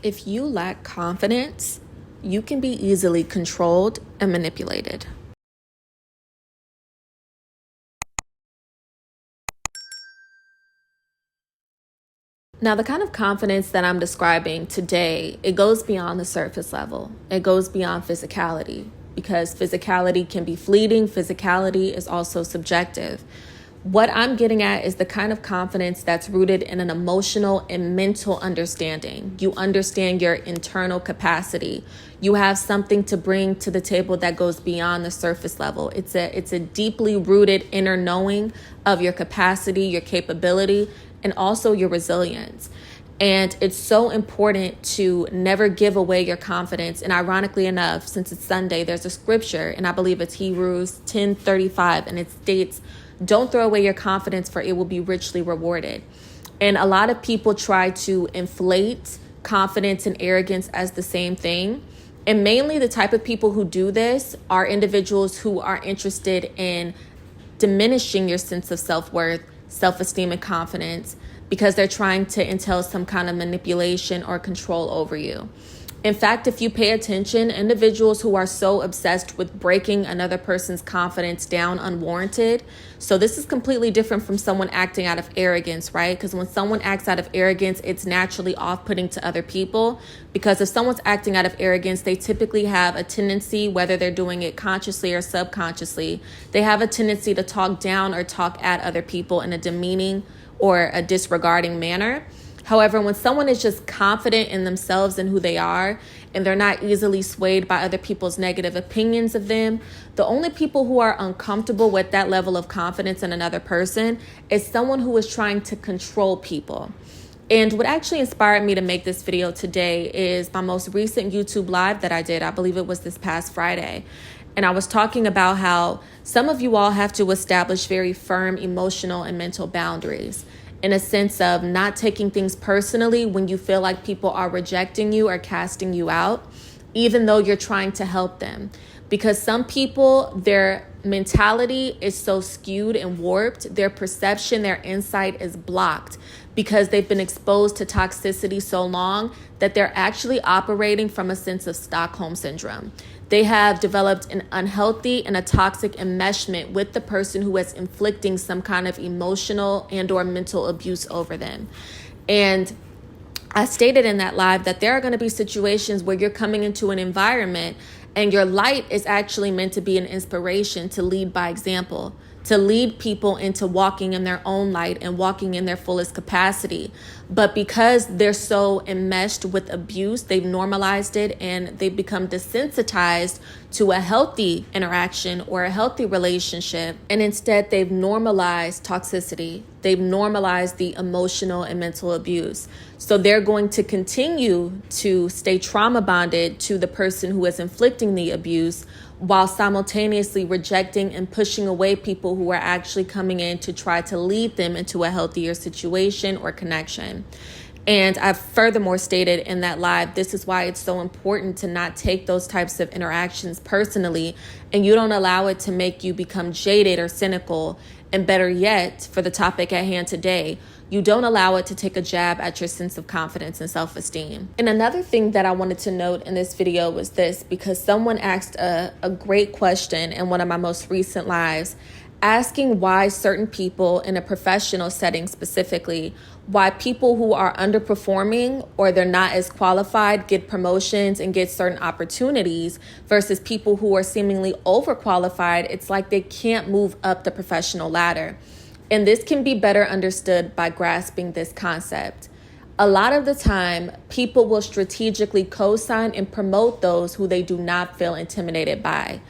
If you lack confidence, you can be easily controlled and manipulated. Now, the kind of confidence that I'm describing today, it goes beyond the surface level. It goes beyond physicality, because physicality can be fleeting. Physicality is also subjective. What I'm getting at is the kind of confidence that's rooted in an emotional and mental understanding. You understand your internal capacity. You have something to bring to the table that goes beyond the surface level. It's a deeply rooted inner knowing of your capacity, your capability, and also your resilience. And it's so important to never give away your confidence. And ironically enough, since it's Sunday, there's a scripture, and I believe it's Hebrews 10:35, and it states, "Don't throw away your confidence, for it will be richly rewarded." And a lot of people try to inflate confidence and arrogance as the same thing. And mainly the type of people who do this are individuals who are interested in diminishing your sense of self-worth, self-esteem, and confidence, because they're trying to entail some kind of manipulation or control over you. In fact, if you pay attention, individuals who are so obsessed with breaking another person's confidence down unwarranted. So this is completely different from someone acting out of arrogance, right? Because when someone acts out of arrogance, it's naturally off-putting to other people. Because if someone's acting out of arrogance, they typically have a tendency, whether they're doing it consciously or subconsciously, they have a tendency to talk down or talk at other people in a demeaning or a disregarding manner. However, when someone is just confident in themselves and who they are, and they're not easily swayed by other people's negative opinions of them, the only people who are uncomfortable with that level of confidence in another person is someone who is trying to control people. And what actually inspired me to make this video today is my most recent YouTube live that I did. I believe it was this past Friday. And I was talking about how some of you all have to establish very firm emotional and mental boundaries, in a sense of not taking things personally when you feel like people are rejecting you or casting you out, even though you're trying to help them. Because some people, their mentality is so skewed and warped, their perception, their insight is blocked because they've been exposed to toxicity so long that they're actually operating from a sense of Stockholm syndrome. They have developed an unhealthy and a toxic enmeshment with the person who is inflicting some kind of emotional and or mental abuse over them. And I stated in that live that there are going to be situations where you're coming into an environment and your light is actually meant to be an inspiration to lead by example, to lead people into walking in their own light and walking in their fullest capacity. But because they're so enmeshed with abuse, they've normalized it and they've become desensitized to a healthy interaction or a healthy relationship. And instead, they've normalized toxicity. They've normalized the emotional and mental abuse. So they're going to continue to stay trauma bonded to the person who is inflicting the abuse, while simultaneously rejecting and pushing away people who are actually coming in to try to lead them into a healthier situation or connection. And I've furthermore stated in that live, this is why it's so important to not take those types of interactions personally, and you don't allow it to make you become jaded or cynical. And better yet, for the topic at hand today, you don't allow it to take a jab at your sense of confidence and self-esteem. And another thing that I wanted to note in this video was this, because someone asked a great question in one of my most recent lives, asking why certain people in a professional setting specifically, why people who are underperforming or they're not as qualified get promotions and get certain opportunities versus people who are seemingly overqualified. It's like they can't move up the professional ladder. And this can be better understood by grasping this concept. A lot of the time, people will strategically co-sign and promote those who they do not feel intimidated by.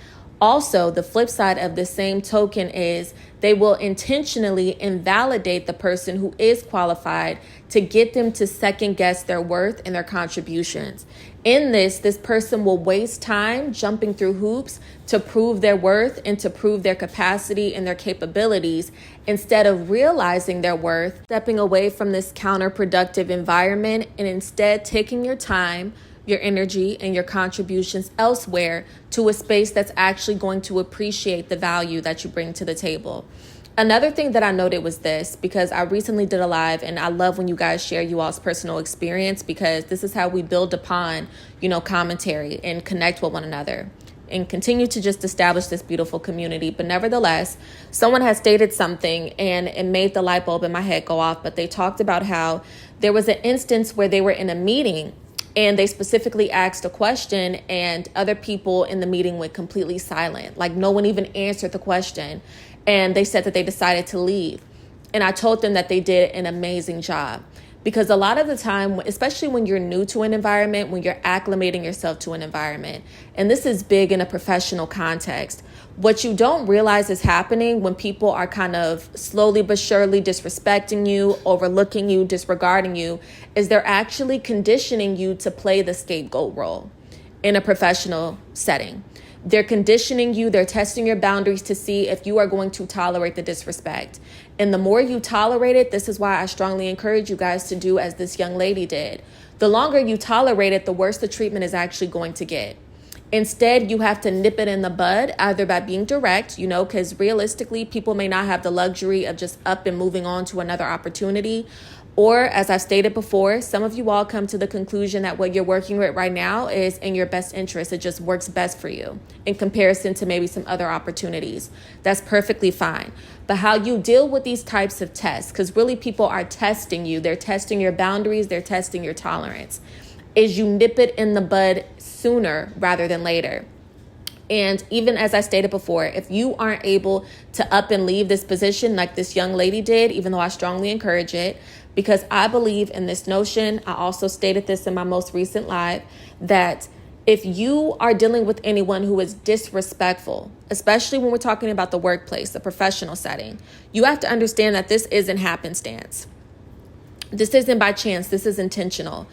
Also, the flip side of the same token is they will intentionally invalidate the person who is qualified to get them to second guess their worth and their contributions. In this person will waste time jumping through hoops to prove their worth and to prove their capacity and their capabilities, instead of realizing their worth, stepping away from this counterproductive environment, and instead taking your time, your energy, and your contributions elsewhere to a space that's actually going to appreciate the value that you bring to the table. Another thing that I noted was this, because I recently did a live, and I love when you guys share you all's personal experience, because this is how we build upon, commentary and connect with one another and continue to just establish this beautiful community. But nevertheless, someone has stated something and it made the light bulb in my head go off. But they talked about how there was an instance where they were in a meeting and they specifically asked a question, and other people in the meeting went completely silent. Like no one even answered the question. And they said that they decided to leave. And I told them that they did an amazing job. Because a lot of the time, especially when you're new to an environment, when you're acclimating yourself to an environment, and this is big in a professional context, what you don't realize is happening when people are kind of slowly but surely disrespecting you, overlooking you, disregarding you, is they're actually conditioning you to play the scapegoat role in a professional setting. They're conditioning you, they're testing your boundaries to see if you are going to tolerate the disrespect. And the more you tolerate it, this is why I strongly encourage you guys to do as this young lady did. The longer you tolerate it, the worse the treatment is actually going to get. Instead, you have to nip it in the bud, either by being direct, because realistically, people may not have the luxury of just up and moving on to another opportunity. Or, as I've stated before, some of you all come to the conclusion that what you're working with right now is in your best interest. It just works best for you in comparison to maybe some other opportunities. That's perfectly fine. But how you deal with these types of tests, because really people are testing you. They're testing your boundaries. They're testing your tolerance. Is you nip it in the bud sooner rather than later. And even as I stated before, if you aren't able to up and leave this position like this young lady did, even though I strongly encourage it, because I believe in this notion, I also stated this in my most recent live, that if you are dealing with anyone who is disrespectful, especially when we're talking about the workplace, the professional setting, you have to understand that this isn't happenstance. This isn't by chance. This is intentional.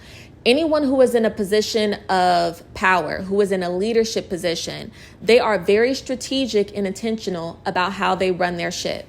Anyone who is in a position of power, who is in a leadership position, they are very strategic and intentional about how they run their ship.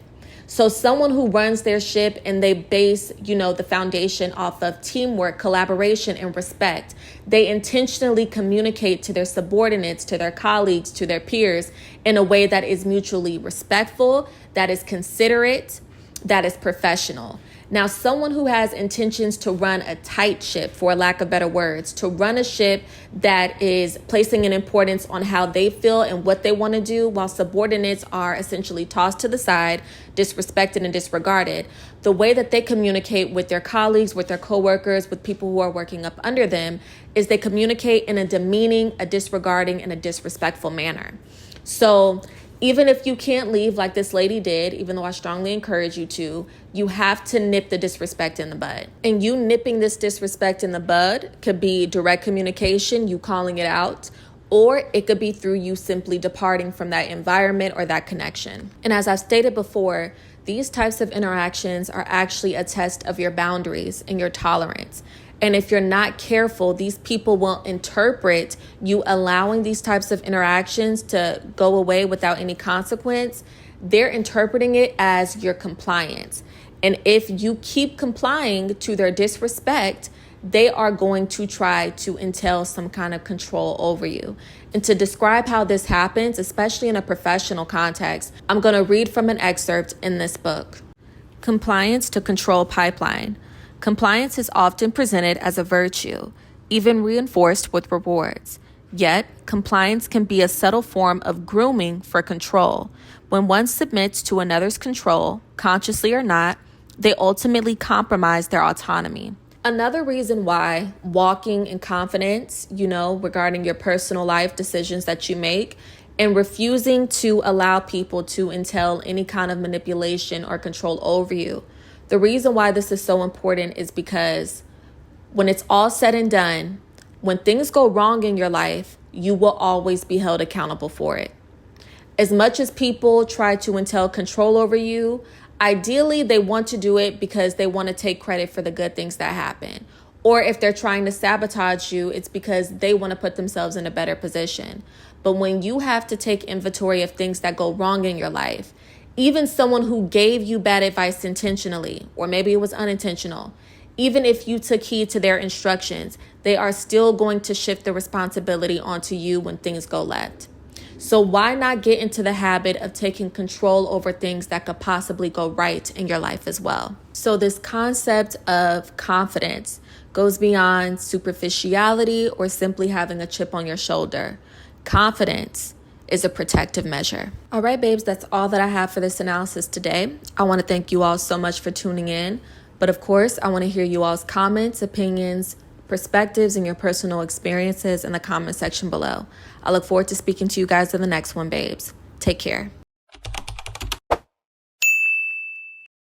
So someone who runs their ship and they base, the foundation off of teamwork, collaboration, and respect, they intentionally communicate to their subordinates, to their colleagues, to their peers in a way that is mutually respectful, that is considerate, that is professional. Now, someone who has intentions to run a tight ship, for lack of better words, to run a ship that is placing an importance on how they feel and what they want to do, while subordinates are essentially tossed to the side, disrespected and disregarded, the way that they communicate with their colleagues, with their coworkers, with people who are working up under them, is they communicate in a demeaning, a disregarding, and a disrespectful manner. So even if you can't leave like this lady did, even though I strongly encourage you to, you have to nip the disrespect in the bud. And you nipping this disrespect in the bud could be direct communication, you calling it out, or it could be through you simply departing from that environment or that connection. And as I've stated before, these types of interactions are actually a test of your boundaries and your tolerance. And if you're not careful, these people will interpret you allowing these types of interactions to go away without any consequence. They're interpreting it as your compliance. And if you keep complying to their disrespect, they are going to try to entail some kind of control over you. And to describe how this happens, especially in a professional context, I'm going to read from an excerpt in this book. Compliance to Control Pipeline. Compliance is often presented as a virtue, even reinforced with rewards. Yet, compliance can be a subtle form of grooming for control. When one submits to another's control, consciously or not, they ultimately compromise their autonomy. Another reason why walking in confidence, regarding your personal life decisions that you make, and refusing to allow people to entail any kind of manipulation or control over you. The reason why this is so important is because when it's all said and done, when things go wrong in your life, you will always be held accountable for it. As much as people try to entail control over you, ideally they want to do it because they want to take credit for the good things that happen. Or if they're trying to sabotage you, it's because they want to put themselves in a better position. But when you have to take inventory of things that go wrong in your life, even someone who gave you bad advice intentionally, or maybe it was unintentional, even if you took heed to their instructions, they are still going to shift the responsibility onto you when things go left. So why not get into the habit of taking control over things that could possibly go right in your life as well? So this concept of confidence goes beyond superficiality or simply having a chip on your shoulder. Confidence is a protective measure. All right, babes, that's all that I have for this analysis today. I want to thank you all so much for tuning in. But of course, I want to hear you all's comments, opinions, perspectives, and your personal experiences in the comment section below. I look forward to speaking to you guys in the next one, babes. Take care.